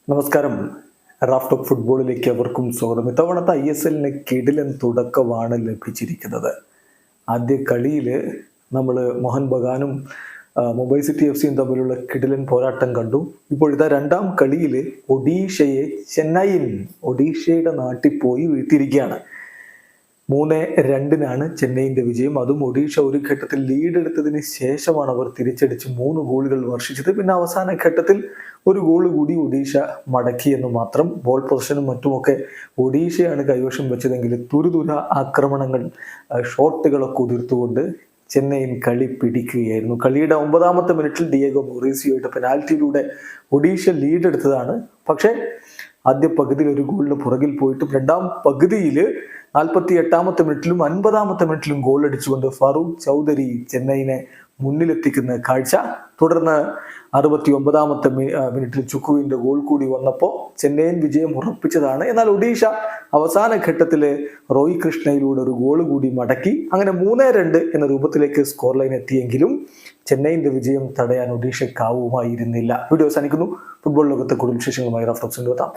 നമസ്കാരം. Raf talk ഫുട്ബോളിലേക്ക് അവർക്കും സ്വാഗതം. ഇത്തവണത്തെ ISL കിടിലൻ തുടക്കമാണ് ലഭിച്ചിരിക്കുന്നത്. ആദ്യ കളിയിൽ നമ്മൾ മോഹൻ ബഗാനും മുംബൈ സിറ്റി FC തമ്മിലുള്ള കിടിലൻ പോരാട്ടം കണ്ടു. ഇപ്പോൾ ഇതാ രണ്ടാം കളിയിൽ ഒഡീഷയുടെ നാട്ടിൽ പോയി വീഴ്ത്തിയിരിക്കുകയാണ്. 3-2 ചെന്നൈയിൻ്റെ വിജയം. അതും ഒഡീഷ ഒരു ഘട്ടത്തിൽ ലീഡ് എടുത്തതിന് ശേഷമാണ് അവർ തിരിച്ചടിച്ച് 3 ഗോളുകൾ വർഷിച്ചത്. പിന്നെ അവസാന ഘട്ടത്തിൽ ഒരു ഗോൾ കൂടി ഒഡീഷ മടക്കി എന്ന് മാത്രം. ബോൾ പൊസിഷനും മറ്റുമൊക്കെ ഒഡീഷയാണ് കൈവശം വെച്ചതെങ്കിൽ തുരുതുര ആക്രമണങ്ങൾ, ഷോട്ടുകളൊക്കെ ഉതിർത്തുകൊണ്ട് ചെന്നൈയിൻ കളി പിടിക്കുകയായിരുന്നു. കളിയുടെ 9ാമത്തെ മിനിറ്റിൽ ഡിയേഗോ മൊറീസിയോയുടെ പെനാൽറ്റിയിലൂടെ ഒഡീഷ ലീഡ് എടുത്തതാണ്. പക്ഷേ ആദ്യ പകുതിയിൽ ഒരു ഗോളിന് പുറകിൽ പോയിട്ടും രണ്ടാം പകുതിയിൽ 48ാമത്തെ മിനിറ്റിലും 50ാമത്തെ മിനിറ്റിലും ഗോൾ അടിച്ചുകൊണ്ട് ഫറൂഖ് ചൗധരി ചെന്നൈയിനെ മുന്നിലെത്തിക്കുന്ന കാഴ്ച. തുടർന്ന് 69ാമത്തെ മിനിറ്റിൽ ചുക്കുവിൻ്റെ ഗോൾ കൂടി വന്നപ്പോൾ ചെന്നൈയിൻ വിജയം ഉറപ്പിച്ചതാണ്. എന്നാൽ ഒഡീഷ അവസാന ഘട്ടത്തിൽ റോയ് കൃഷ്ണയിലൂടെ ഒരു ഗോൾ കൂടി മടക്കി. അങ്ങനെ 3-2 എന്ന രൂപത്തിലേക്ക് സ്കോർ ലൈൻ എത്തിയെങ്കിലും ചെന്നൈയിൻ്റെ വിജയം തടയാൻ ഒഡീഷയ്ക്കാവുമായിരുന്നില്ല. വീഡിയോ അവസാനിക്കുന്നു. ഫുട്ബോൾ ലോകത്തെ കൂടുതൽ വിശേഷങ്ങളുമായി റാഫ് ടോക്സിൽ എത്താം.